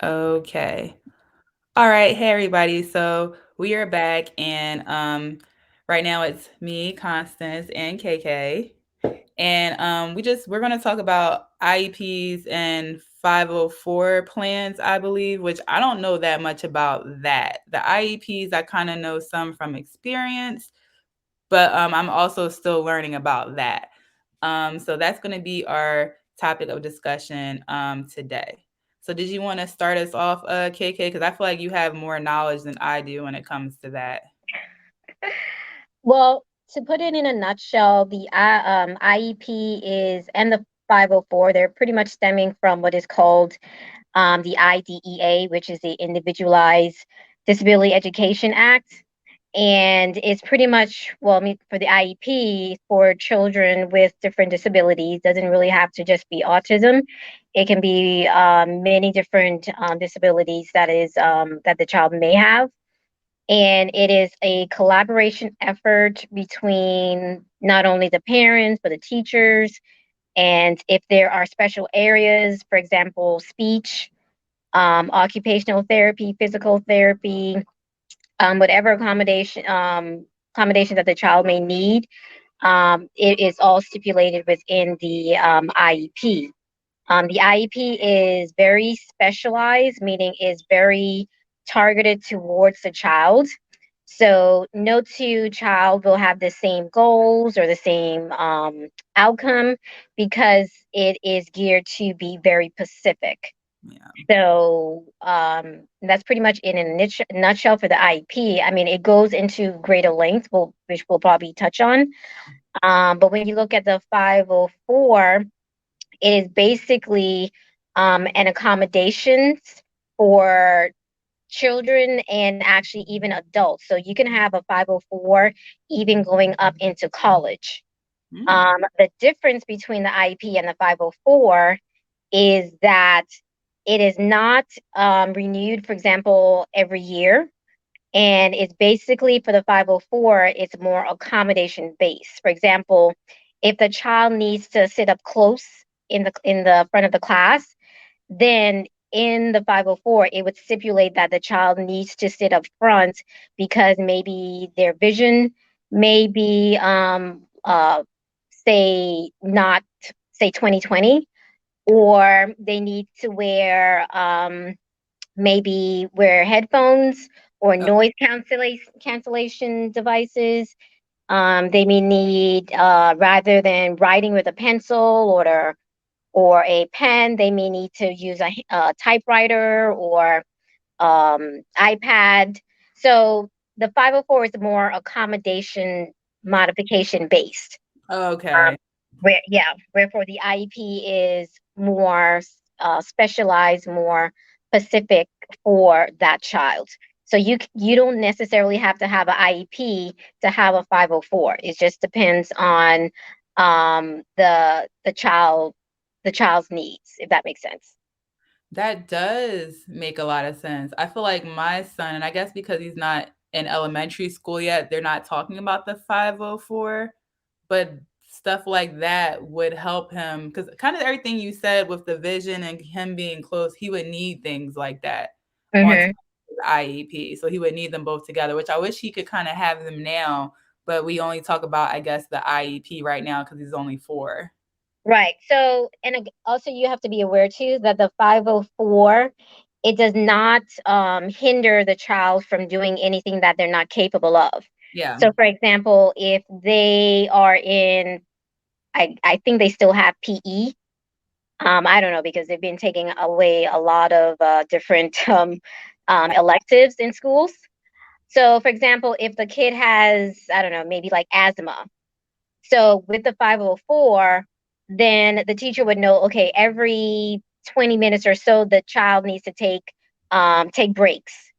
Okay. All right. Hey, everybody. So we are back, and right now it's me, Constance, and KK, and we're gonna talk about IEPs and 504 plans, I believe, which I don't know that much about that. The IEPs, I kind of know some from experience, but I'm also still learning about that. So that's going to be our topic of discussion today. So did you want to start us off, KK? Because I feel like you have more knowledge than I do when it comes to that. Well, to put it in a nutshell, the IEP is and the 504, they're pretty much stemming from what is called the IDEA, which is the Individualized Disability Education Act. And it's pretty much, well, I mean, for the IEP for children with different disabilities, doesn't really have to just be autism. It can be many different disabilities that the child may have, and it is a collaboration effort between not only the parents but the teachers. And if there are special areas, for example, speech, occupational therapy, physical therapy, whatever accommodations that the child may need, it is all stipulated within the IEP. The IEP is very specialized, meaning is very targeted towards the child. So no two child will have the same goals or the same outcome, because it is geared to be very specific. Yeah. So that's pretty much in a nutshell for the IEP. I mean, it goes into greater length, which we'll probably touch on. But when you look at the 504, it is basically an accommodations for children and actually even adults. So you can have a 504 even going up into college. Mm. The difference between the IEP and the 504 is that it is not renewed, for example, every year. And it's basically for the 504, it's more accommodation based. For example, if the child needs to sit up close in the front of the class, then in the 504, it would stipulate that the child needs to sit up front because maybe their vision may be, say, not, say, 20/20, or they need to wear, maybe wear headphones or Oh, noise cancellation devices. They may need, rather than writing with a pencil or a pen, they may need to use a typewriter or iPad. So the 504 is more accommodation modification based. Um, okay. wherefore the IEP is more specialized, more specific for that child. So you don't necessarily have to have an IEP to have a 504. It just depends on the child's needs, if that makes sense. That does make a lot of sense. I feel like my son, and I guess because he's not in elementary school yet, they're not talking about the 504, but stuff like that would help him because kind of everything you said with the vision and him being close, he would need things like that on top Hmm. of his IEP. So he would need them both together, which I wish he could kind of have them now, but we only talk about, I guess, the IEP right now because he's only 4. Right. So, and also you have to be aware too that the 504, it does not hinder the child from doing anything that they're not capable of. Yeah. So, for example, if they are in, I think they still have PE. I don't know because they've been taking away a lot of different electives in schools. So, for example, if the kid has, I don't know, maybe like asthma, so with the 504, then the teacher would know, okay, every 20 minutes or so, the child needs to take breaks,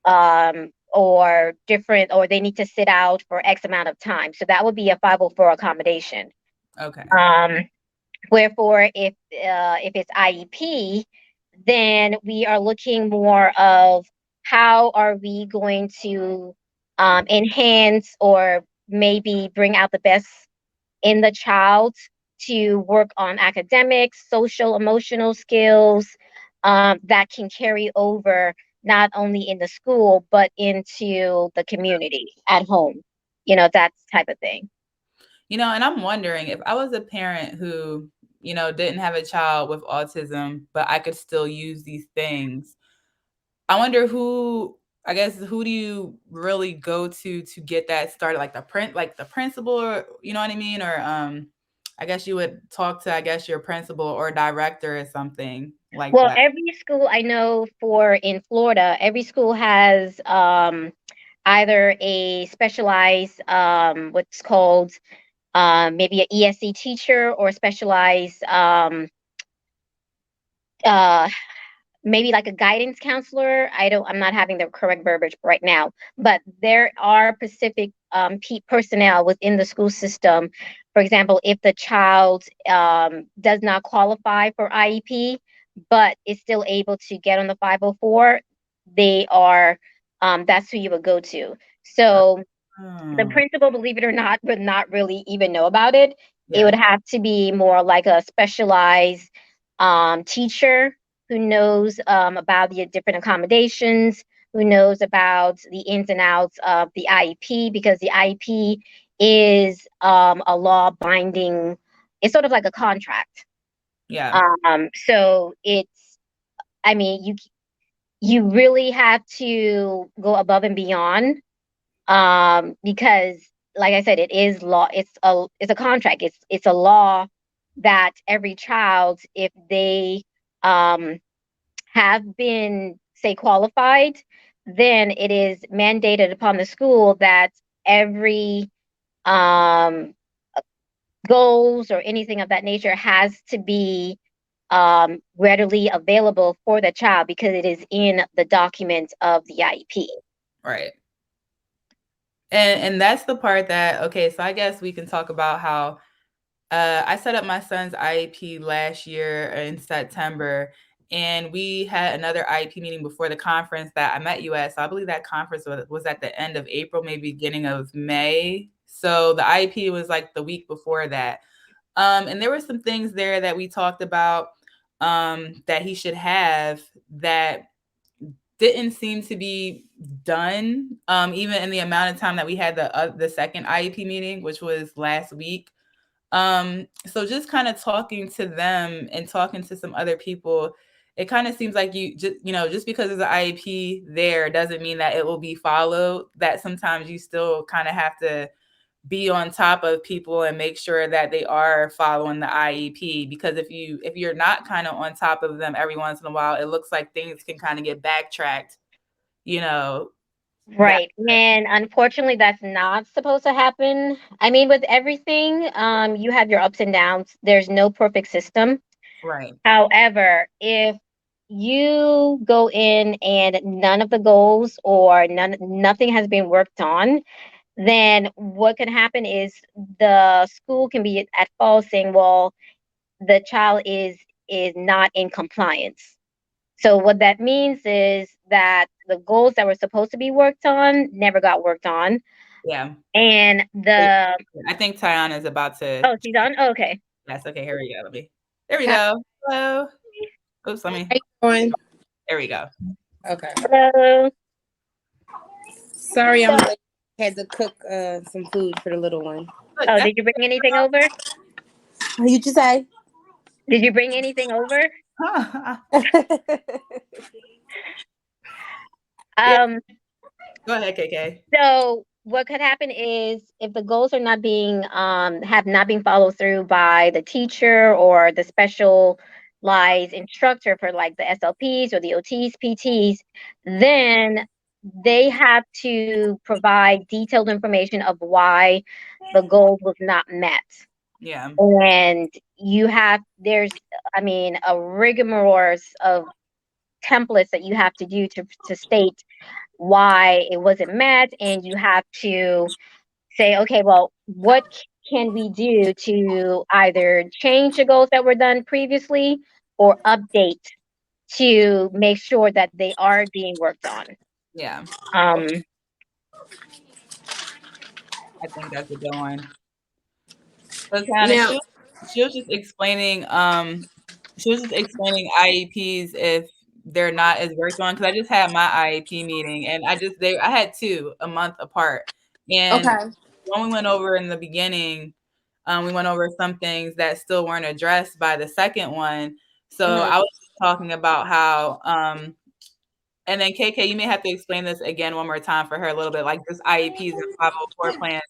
or they need to sit out for X amount of time. So that would be a 504 accommodation. Okay. Um, Wherefore, if it's IEP, then we are looking more of how are we going to enhance or maybe bring out the best in the child to work on academics, social, emotional skills, that can carry over not only in the school but into the community at home. That type of thing. And I'm wondering if I was a parent who, didn't have a child with autism, but I could still use these things. I wonder I guess, who do you really go to get that started? Like the principal, or you know what I mean? Or I guess you would talk to, I guess, your principal or director or something like Well, that. every school I know for in Florida, every school has either a specialized what's called maybe an ESC teacher or a specialized uh, maybe like a guidance counselor. I'm not having the correct verbiage right now, but there are specific personnel within the school system. For example, if the child does not qualify for IEP, but is still able to get on the 504, they are that's who you would go to. So the Oh, principal, believe it or not, would not really even know about it. It yeah, would have to be more like a specialized teacher who knows about the different accommodations, who knows about the ins and outs of the IEP, because the IEP is a law binding, it's sort of like a contract. yeah, So I mean, you really have to go above and beyond, because like I said, it is law. It's a contract. It's a law that every child, if they um have been, say, qualified, then it is mandated upon the school that every um goals or anything of that nature has to be readily available for the child, because it is in the documents of the IEP. right. And that's the part that, okay, so I guess we can talk about how I set up my son's IEP last year in September, and we had another IEP meeting before the conference that I met you at. So I believe that conference was at the end of April, maybe beginning of May. So the IEP was like the week before that. And there were some things there that we talked about, that he should have, that didn't seem to be done, even in the amount of time that we had the second IEP meeting, which was last week. So just kind of talking to them and talking to some other people, it kind of seems like just because there's an IEP there doesn't mean that it will be followed. That sometimes you still kind of have to be on top of people and make sure that they are following the IEP, because if you're not kind of on top of them every once in a while, it looks like things can kind of get backtracked, you know, that Right. And unfortunately, that's not supposed to happen. I mean, with everything, you have your ups and downs. There's no perfect system. right. However, if you go in and none of the goals or nothing has been worked on, then what can happen is the school can be at fault, saying, well, the child is not in compliance. So what that means is that the goals that were supposed to be worked on never got worked on. Yeah. And Wait, the I think Tiana is about to. oh, she's on. Oh, okay. Yes, okay, here we go. There we Hi, go. Hello. Oops, how you doing? there we go. Okay. Hello. Sorry, I'm So, late. Had to cook some food for the little one. Look, oh, that's did you bring anything over? What you just say? Did you bring anything over? yeah. Um, Go ahead, KK. so what could happen is if the goals are not being have not been followed through by the teacher or the specialized instructor for like the SLPs or the OTs, PTs, then they have to provide detailed information of why the goal was not met. Yeah. And there's, I mean, a rigmarole of templates that you have to do to state why it wasn't met, and you have to say, okay, well, what can we do to either change the goals that were done previously or update to make sure that they are being worked on. Yeah. um I think that's a good one. So Tiana, Now, she was just explaining IEPs, if they're not as worked on, because I just had my IEP meeting, and I had two a month apart, and Okay. when we went over in the beginning, we went over some things that still weren't addressed by the second one. So Hmm. I was just talking about how, and then KK, you may have to explain this again one more time for her a little bit, like this IEPs and 504 plans.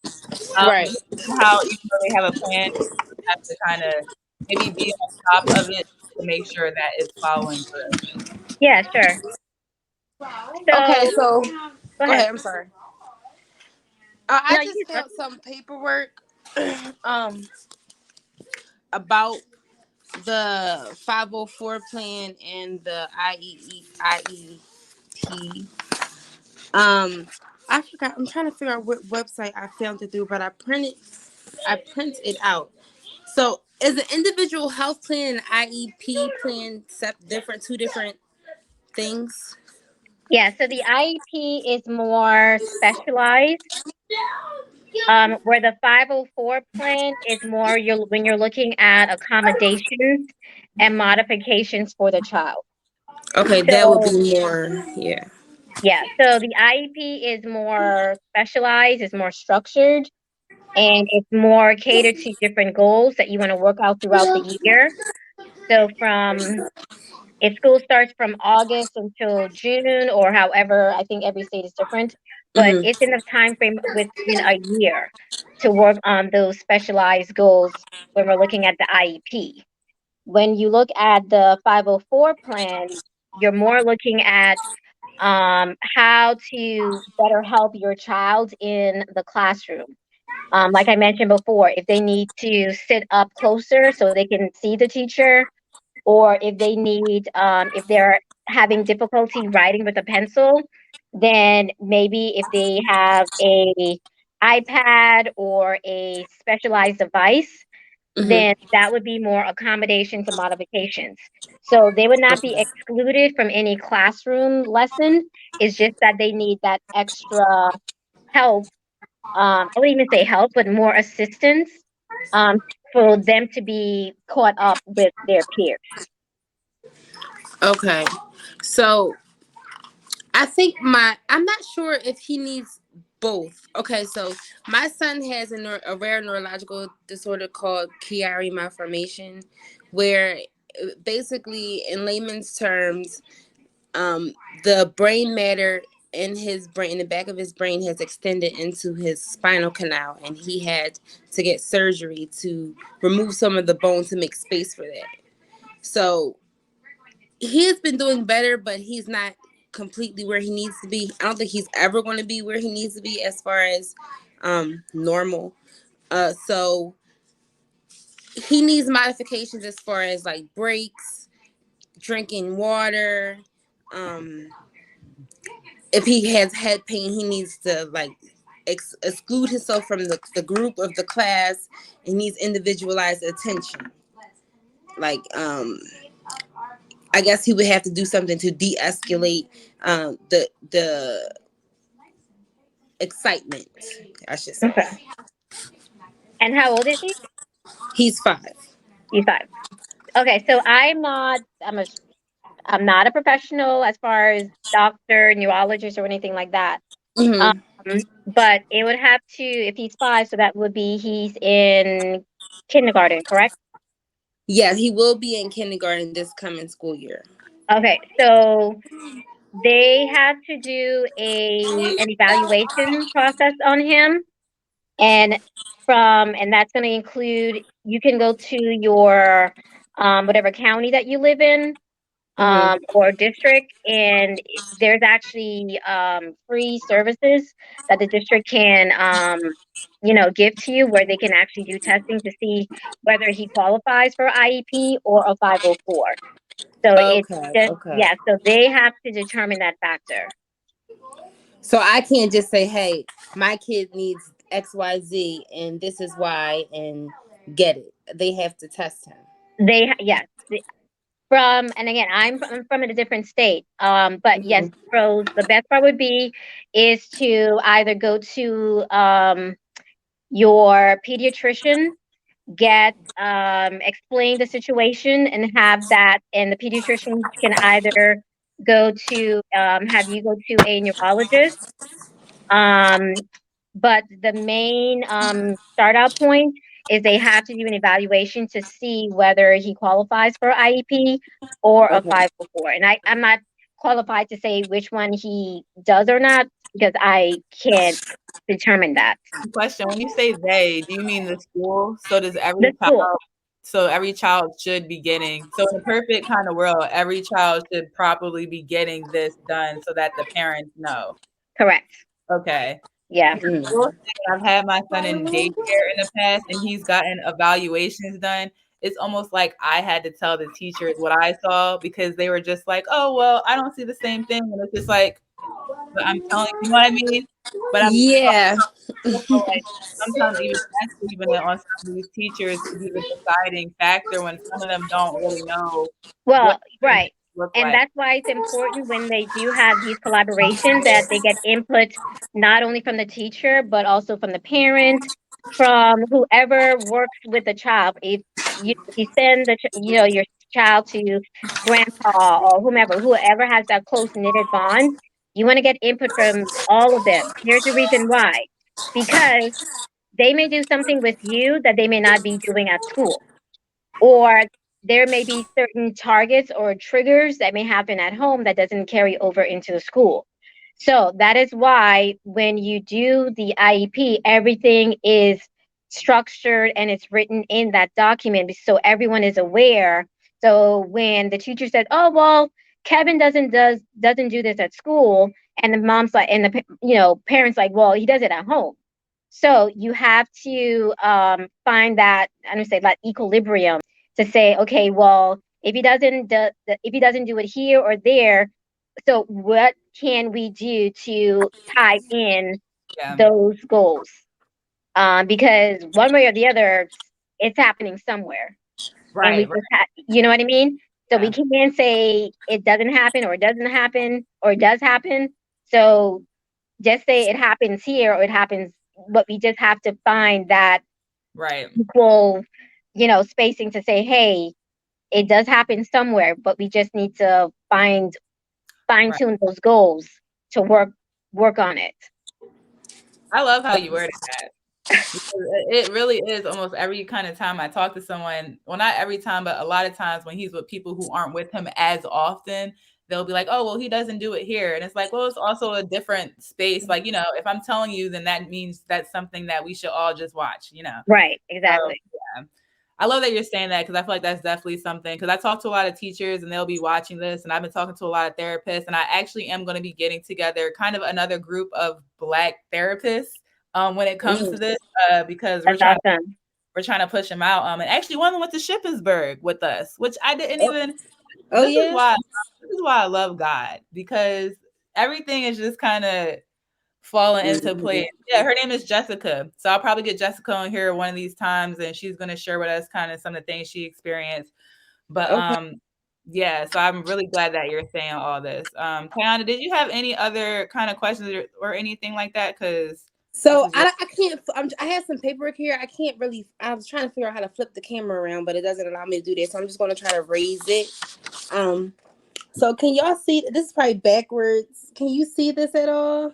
Right. Just how even though they have a plan, you have to kind of maybe be on top of it to make sure that it's following through. Yeah, sure. Okay, So so go go ahead. ahead. I'm sorry. I No, you just can filled some paperwork um about the 504 plan and the IEP. Um, I forgot. I'm trying to figure out what website I found it through, but I print it out. So, is an individual health plan and IEP plan different? Two different things. Yeah, so the IEP is more specialized, where the 504 plan is more when you're looking at accommodations and modifications for the child. Okay, that would So be more. Yeah. yeah, so the IEP is more specialized, is more structured, and it's more catered to different goals that you want to work out throughout the year. So from if school starts from August until June, or however, I think every state is different, but Hmm. it's in the time frame within a year to work on those specialized goals when we're looking at the IEP. When you look at the 504 plan, you're more looking at how to better help your child in the classroom. Like I mentioned before, if they need to sit up closer so they can see the teacher, or if they need, if they're having difficulty writing with a pencil, then maybe if they have a iPad or a specialized device, Hmm. then that would be more accommodations and modifications. So they would not be Okay. excluded from any classroom lesson. It's just that they need that extra help. I wouldn't even say help, but more assistance, um, for them to be caught up with their peers. Okay. So I think I'm not sure if he needs both. Okay, so my son has a rare neurological disorder called Chiari malformation, where basically, in layman's terms, um, the brain matter in the back of his brain, has extended into his spinal canal, and he had to get surgery to remove some of the bone to make space for that. So he has been doing better, but he's not completely where he needs to be. I don't think he's ever going to be where he needs to be as far as normal. So he needs modifications as far as like breaks, drinking water. Um, if he has head pain, he needs to like exclude himself from the group of the class. He needs individualized attention. Like I guess he would have to do something to de-escalate the excitement, I should say. Okay. And how old is he? He's 5. He's 5. Okay, so I'm not a professional as far as doctor, neurologist, or anything like that. Hmm. But it would have to, if he's 5, so that would be he's in kindergarten, correct? Yeah, he will be in kindergarten this coming school year. Okay, so they have to do an evaluation process on him, and and that's going to include, you can go to your whatever county that you live in, Hmm. or district, and there's actually free services that the district can give to you, where they can actually do testing to see whether he qualifies for IEP or a 504. So it's Okay, just, okay. yeah, so they have to determine that factor. So I can't just say, "Hey, my kid needs XYZ and this is why," and get it. They have to test him. Yes, from, and again, I'm from a different state, but yes, Hmm. so the best part would be is to either go to your pediatrician, get explain the situation, and have that, and the pediatrician can either go to have you go to a neurologist. Um, but the main start out point is they have to do an evaluation to see whether he qualifies for IEP or a Okay. 504. And I'm not qualified to say which one he does or not because I can't determine that. Question: when you say they, do you mean the school? So does The every school, child? So every child should be getting. So in a perfect kind of world, every child should properly be getting this done so that the parents know. correct. Okay. Yeah. Because I will say I've had my son in daycare in the past, and he's gotten evaluations done. It's almost like I had to tell the teachers what I saw because they were just like, "Oh, well, I don't see the same thing," and it's just like, "But I'm telling you know what I mean?" But I'm Yeah. also like sometimes even that's even on some of these teachers to be the deciding factor when some of them don't really know what Well, things right. look And like. that's why it's important when they do have these collaborations that they get input not only from the teacher, but also from the parent, from whoever works with the child. If you send your child to grandpa or whoever has that close knitted bond, you want to get input from all of them. Here's the reason why. Because they may do something with you that they may not be doing at school, or there may be certain targets or triggers that may happen at home that doesn't carry over into the school. So that is why when you do the IEP, everything is structured and it's written in that document so everyone is aware. So when the teacher said, "Oh well, Kevin doesn't do this at school," and the mom's like, and the parents like, "Well, he does it at home." So you have to find that, I don't say that equilibrium to say, okay, well, if he doesn't do it here or there, so what can we do to tie in Yeah. those goals? Because one way or the other, it's happening somewhere, and we Right, right. just you know what I mean. So we Yeah. can't say it doesn't happen or it doesn't happen or it does happen. So just say it happens here or it happens, but we just have to find that Right. equal, spacing to say, hey, it does happen somewhere, but we just need to fine Right. tune those goals to work on it. I love how you worded that. Because it really is almost every kind of time I talk to someone, well, not every time, but a lot of times when he's with people who aren't with him as often, they'll be like, "Oh, well, he doesn't do it here." And it's like, well, it's also a different space. Like, if I'm telling you, then that means that's something that we should all just watch. Right, So, exactly. yeah. I love that you're saying that because I feel like that's definitely something. Because I talk to a lot of teachers and they'll be watching this, and I've been talking to a lot of therapists, and I actually am going to be getting together kind of another group of Black therapists when it comes to Mm. this because we're That's trying awesome. we're trying to push them out. And actually, one of them went to Shippensburg with us, which I didn't Oh, even. oh This is yeah. why this is why I love God because everything is just kind of falling into place. Mhm. Yeah, her name is Jessica. So I'll probably get Jessica on here one of these times and she's gonna share with us kind of some of the things she experienced. But Okay. yeah, so I'm really glad that you're saying all this. Tayana, did you have any other kind of questions or anything like that? Because this So is your I can't. I have some paperwork here. I can't really. I was trying to figure out how to flip the camera around, but it doesn't allow me to do that. So I'm just going to try to raise it. Um. So can y'all see? This is probably backwards. Can you see this at all?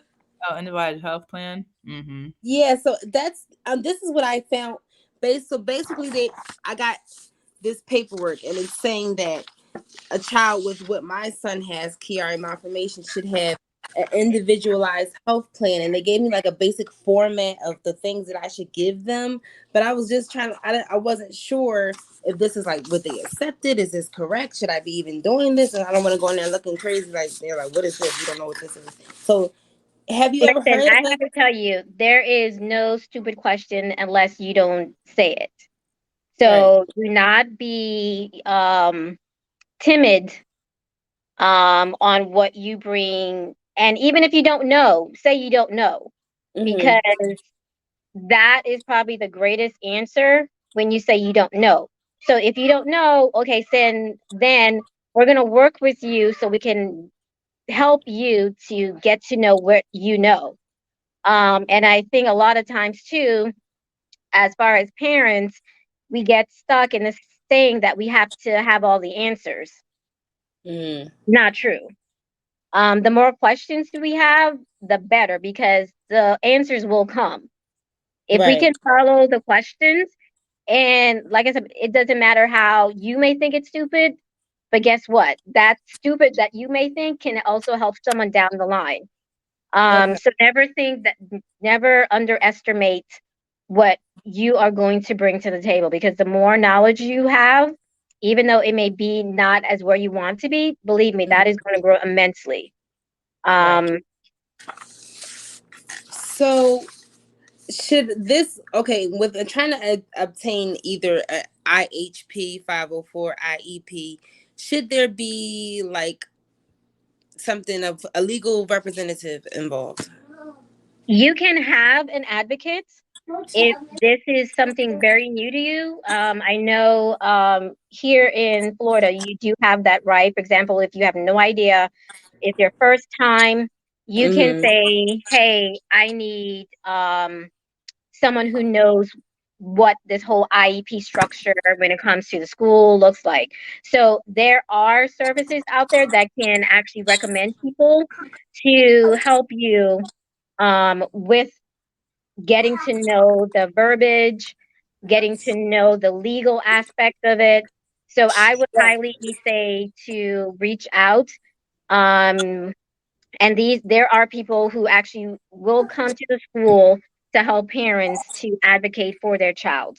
individual health plan. Mm-hmm. Yeah. So that's. This is what I found. So basically, I got this paperwork, and it's saying that a child with what my son has, Kiara malformation, should have an individualized health plan. And they gave me like a basic format of the things that I should give them. But I was just trying to, I wasn't sure if this is like, would they accept it? Is this correct? Should I be even doing this? And I don't want to go in there looking crazy. Like, they're like, what is this? You don't know what this is. So have you ever Listen, heard I of have it? to tell you, there is no stupid question unless you don't say it. Right. So do not be timid on what you bring. And even if you don't know, say you don't know, Mm-hmm. because that is probably the greatest answer when you say you don't know. So if you don't know, okay, then we're going to work with you so we can help you to get to know what you know. And I think a lot of times too, as far as parents, we get stuck in this saying that we have to have all the answers. Mm-hmm. Not true. The more questions we have, the better, because the answers will come. If we Right. can follow the questions, and like I said, it doesn't matter how you may think it's stupid, but guess what? That stupid that you may think can also help someone down the line. Okay. So never underestimate what you are going to bring to the table, because the more knowledge you have, even though it may be not as where you want to be, believe me, that is going to grow immensely. Right. Um, So should this okay with trying to obtain either a IHP 504 IEP? Should there be like something of a legal representative involved? you can have an advocate if this is something very new to you. I know here in Florida, you do have that right. For example, if you have no idea, it's your first time, you can Mm-hmm. say, "Hey, I need someone who knows what this whole IEP structure when it comes to the school looks like." So there are services out there that can actually recommend people to help you with getting to know the verbiage, getting to know the legal aspect of it. So I would highly say to reach out. Um, and there are people who actually will come to the school to help parents to advocate for their child.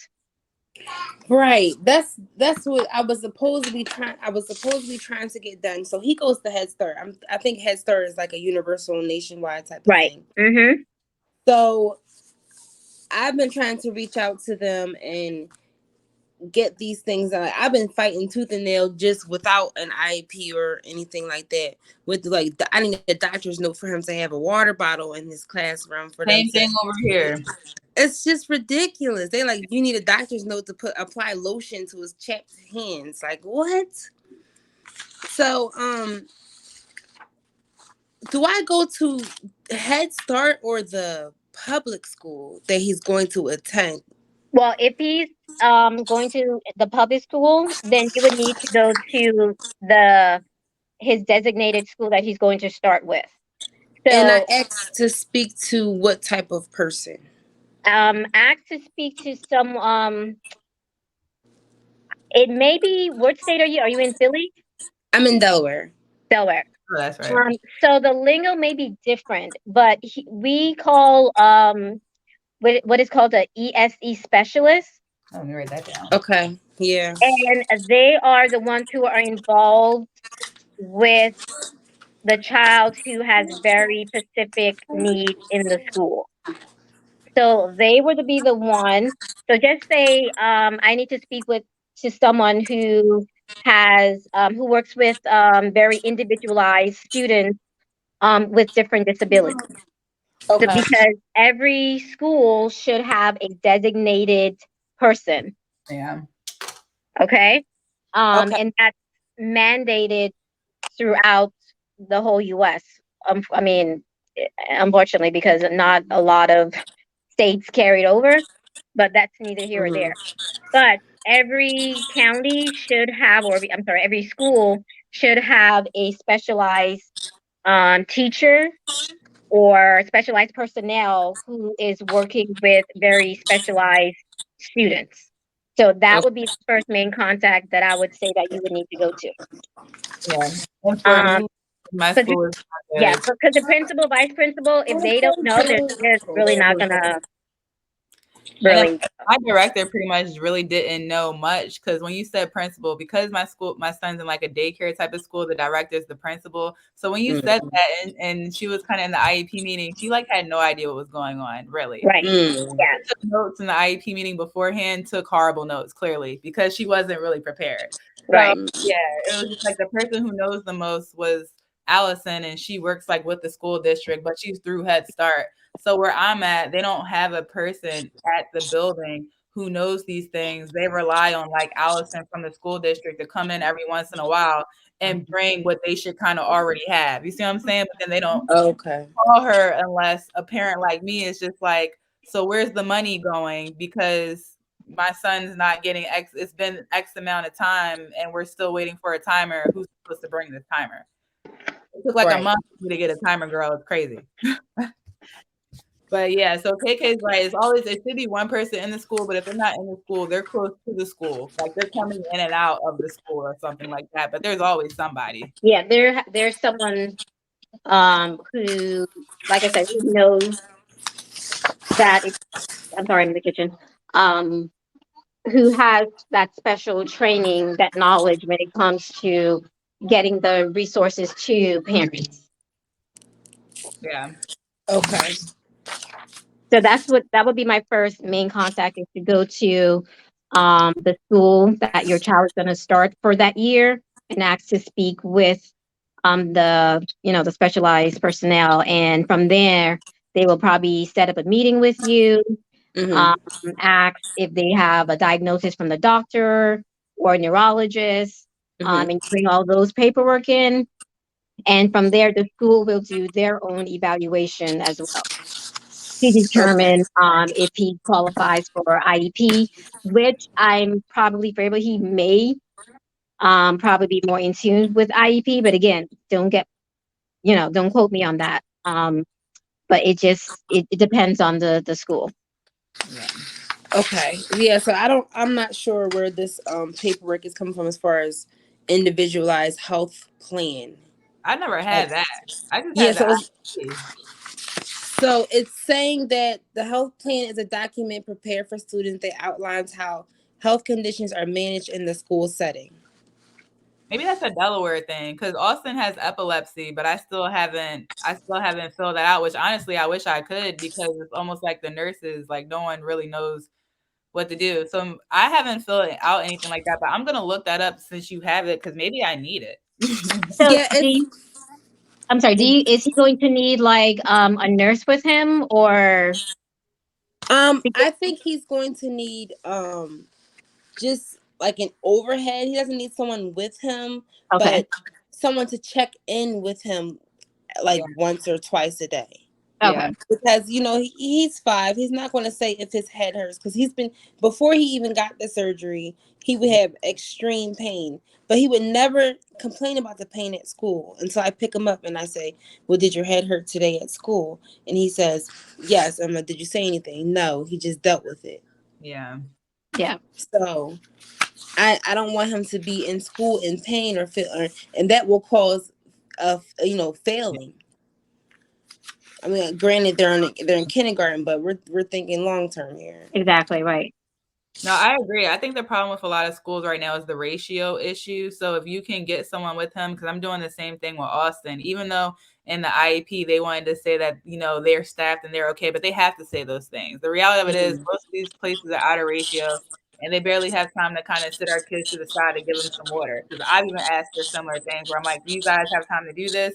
Right. That's what I was supposed to be trying. I was supposed to be trying to get done. So he goes to Head Start. I think Head Start is like a universal nationwide type of Right. thing. Mm-hmm. So I've been trying to reach out to them and get these things. I've been fighting tooth and nail just without an IEP or anything like that. With like, I need a doctor's note for him to have a water bottle in his classroom for them Same to. thing over here. It's just ridiculous. They like you need a doctor's note to apply lotion to his chapped hands. Like what? So do I go to Head Start or the public school that he's going to attend? Well, if he's going to the public school, then you would need to go to the his designated school that he's going to start with. And I So asked to speak to what type of person? ask to speak to some it may be, what state are you? Are you in Philly? I'm in Delaware. Delaware. Oh, that's right. So the lingo may be different, but we call what is called a ESE specialist, Let me write that down. Okay. Yeah. and they are the ones who are involved with the child who has very specific needs in the school. So they would be the one. So just say I need to speak with to someone who has who works with very individualized students with different disabilities. So Okay. because every school should have a designated person, Yeah. okay, Okay. and that's mandated throughout the whole U.S. I mean, unfortunately, because not a lot of states carried over, but that's neither here or there. Mm-hmm. But every county should have, or I'm sorry, every school should have a specialized teacher or specialized personnel who is working with very specialized students. So that would be the first main contact that I would say that you would need to go to. Yeah. And for Um, me, my because school is not yeah, good. because the principal, vice principal, if they don't know, they're really not gonna And then really. my director pretty much really didn't know much because when you said principal, because my son's in like a daycare type of school, the director is the principal. So when you said Mm-hmm. that, and she was kind of in the IEP meeting, she like had no idea what was going on, really. Right. Mm. Yeah. Took notes in the IEP meeting beforehand, took horrible notes, clearly, because she wasn't really prepared. So Right. yeah, it was just like the person who knows the most was Allison, and she works like with the school district, but she's through Head Start. So where I'm at, they don't have a person at the building who knows these things. They rely on like Allison from the school district to come in every once in a while and bring what they should kind of already have. You see what I'm saying? But then they don't Okay. call her unless a parent like me is just like, so where's the money going? Because my son's not getting X, it's been X amount of time and we're still waiting for a timer. Who's supposed to bring this timer? It took like a Right. month for me to get a timer, girl. It's crazy. But yeah, so KK's right. It's always it should be one person in the school, but if they're not in the school, they're close to the school. Like they're coming in and out of the school or something like that. But there's always somebody. Yeah, there's someone who, like I said, who knows that I'm sorry, I'm in the kitchen. Um, who has that special training, that knowledge when it comes to getting the resources to parents. Yeah. Okay. So that would be my first main contact, is to go to the school that your child is going to start for that year and ask to speak with the the specialized personnel, and from there they will probably set up a meeting with you, Mm-hmm. um, ask if they have a diagnosis from the doctor or a neurologist, Mm-hmm. and bring all those paperwork in, and from there the school will do their own evaluation as well to Okay. determine if he qualifies for IEP, which I'm probably favorable. He may probably be more in tune with IEP, but again, don't quote me on that. But it depends on the school. Yeah. Okay. Yeah. So I'm not sure where this paperwork is coming from as far as individualized health plan. I never Like, had that. I just yeah. had the So IEP. it's saying that the health plan is a document prepared for students that outlines how health conditions are managed in the school setting. Maybe that's a Delaware thing because Austin has epilepsy, but I still haven't filled that out, which honestly I wish I could because it's almost like the nurses, like no one really knows what to do. So I haven't filled out anything like that, but I'm gonna look that up since you have it because maybe I need it. So Yeah. It's I'm sorry, is he going to need like a nurse with him, or I think he's going to need just like an overhead. He doesn't need someone with him, okay, but someone to check in with him Yeah, like once or twice a day. yeah, okay, Because he's 5. He's not going to say if his head hurts because he's been before he even got the surgery. He would have extreme pain, but he would never complain about the pain at school. And so I pick him up and I say, "Well, did your head hurt today at school?" And he says, "Yes." I'm like, "Did you say anything?" "No." He just dealt with it. yeah, yeah, So I don't want him to be in school in pain or feel, and that will cause failing. I mean, granted they're in kindergarten, but we're thinking long term here. exactly right, No, I agree. I think the problem with a lot of schools right now is the ratio issue. So if you can get someone with him, because I'm doing the same thing with Austin, even though in the IEP they wanted to say that they're staffed and they're okay, but they have to say those things. The reality of it is Mhm. most of these places are out of ratio, and they barely have time to kind of sit our kids to the side and give them some water. Because I've even asked for similar things where I'm like, "Do you guys have time to do this?"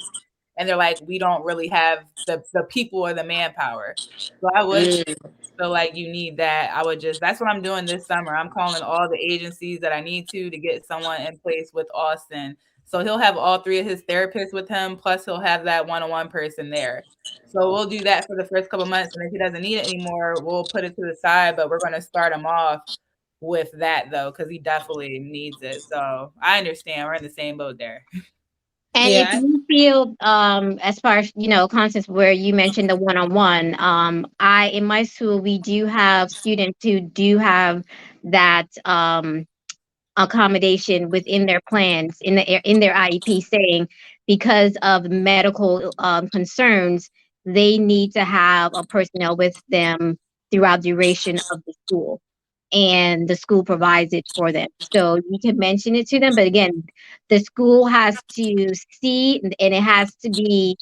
And they're like, "We don't really have the people or the manpower." So I would Mm. feel like you need that, I would just that's what I'm doing this summer. I'm calling all the agencies that I need to get someone in place with Austin. So he'll have all three of his therapists with him, plus he'll have that one-on-one person there. So we'll do that for the first couple months, and if he doesn't need it anymore, we'll put it to the side, but we're going to start him off with that though, because he definitely needs it. So I understand. We're in the same boat there. and if Yeah. you feel as far as constance, where you mentioned the one-on-one, I in my school we do have students who do have that accommodation within their plans in their IEP, saying because of medical concerns, they need to have a personnel with them throughout duration of the school, and the school provides it for them. So you can mention it to them, but again, the school has to see, and it has to be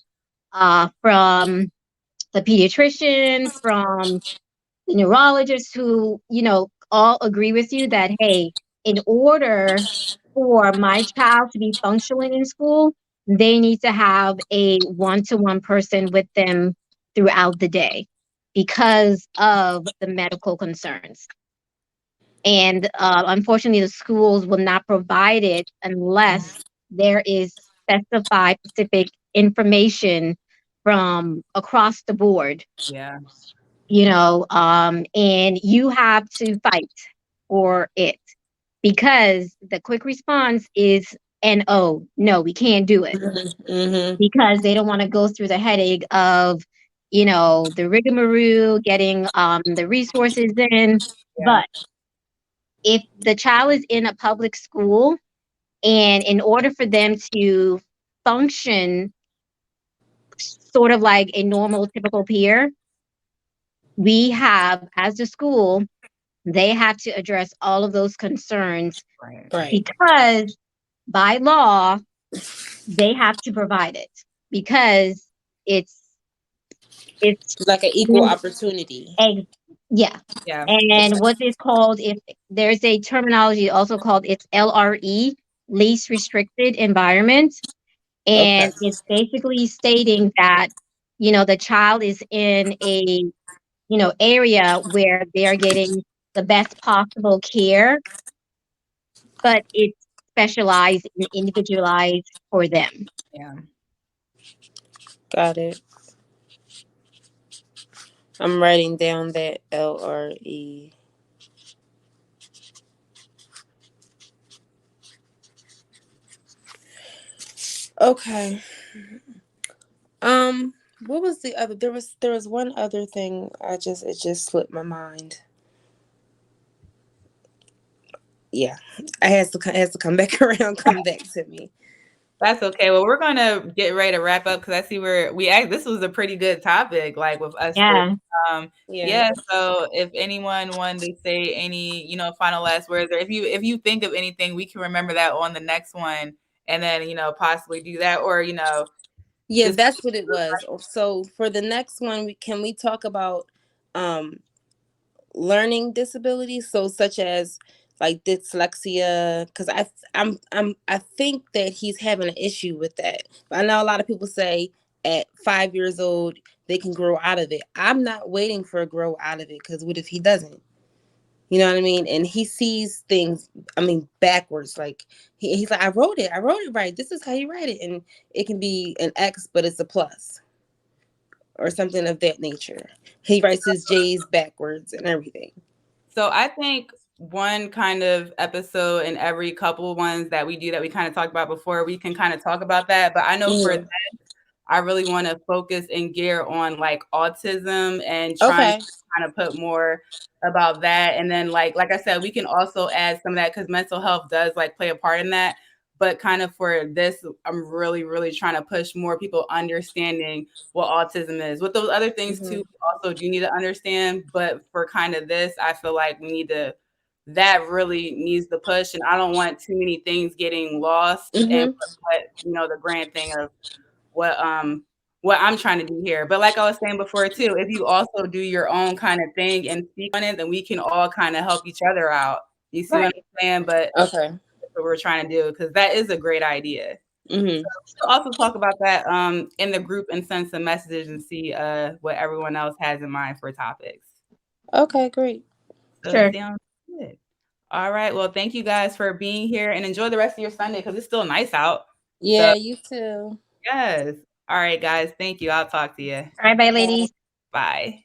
from the pediatrician, from the neurologists, who all agree with you that, hey, in order for my child to be functioning in school, they need to have a one-to-one person with them throughout the day because of the medical concerns. And unfortunately the schools will not provide it unless there is specified specific information from across the board, Yeah. and you have to fight for it, because the quick response is and oh no, we can't do it Mm-hmm. because they don't want to go through the headache of, the rigmarole, getting the resources in. Yeah. But if the child is in a public school, and in order for them to function sort of like a normal, typical peer, we have, as the school, they have to address all of those concerns Right. Right. because by law, they have to provide it because it's it's Like an equal opportunity. ex- yeah. Yeah. And what is called, if there's a terminology also called, it's LRE, least restricted environment. Okay. And it's basically stating that, the child is in a, area where they're getting the best possible care, but it's specialized and individualized for them. Yeah. Got it. I'm writing down that LRE. Okay. Um, what was the other? There was one other thing. It just slipped my mind. Yeah, it has to come back around, come back to me. That's okay. Well, we're gonna get ready to wrap up because I see where we act. This was a pretty good topic, like with us three. Yeah. Yeah. Yeah. So if anyone wanted to say any, final last words, or if you think of anything, we can remember that on the next one, and then possibly do that, or Yeah, just that's what it was. So for the next one, we talk about um learning disabilities, so such as like dyslexia, because I think that he's having an issue with that. But I know a lot of people say at 5 years old they can grow out of it. I'm not waiting for a grow out of it, because what if he doesn't? You know what I mean? And he sees things, I mean, backwards. Like he's like, I wrote it right. This is how you write it, and it can be an X, but it's a plus or something of that nature. He writes his J's backwards and everything. So I think one kind of episode in every couple ones that we do that we kind of talked about before, we can kind of talk about that. But I know for Mm. that, I really want to focus and gear on like autism and trying to Okay. kind of put more about that. And then like I said, we can also add some of that because mental health does like play a part in that. But kind of for this, I'm really, really trying to push more people understanding what autism is. With those other things too, Mm-hmm. we also do need to understand. But for kind of this, I feel like we need to that really needs the push. And I don't want too many things getting lost and Mm-hmm. what the grand thing of what what I'm trying to do here. But like I was saying before too, if you also do your own kind of thing and speak on it, then we can all kind of help each other out. You see what Right. I'm saying? But Okay. that's what we're trying to do because that is a great idea. Mm-hmm. We'll also talk about that in the group and send some messages and see what everyone else has in mind for topics. Okay, great. So Sure. sounds good. All right. Well, thank you guys for being here and enjoy the rest of your Sunday because it's still nice out. So Yeah, you too. yes. All right, guys. Thank you. I'll talk to you. All right, bye, Bye. ladies. Bye.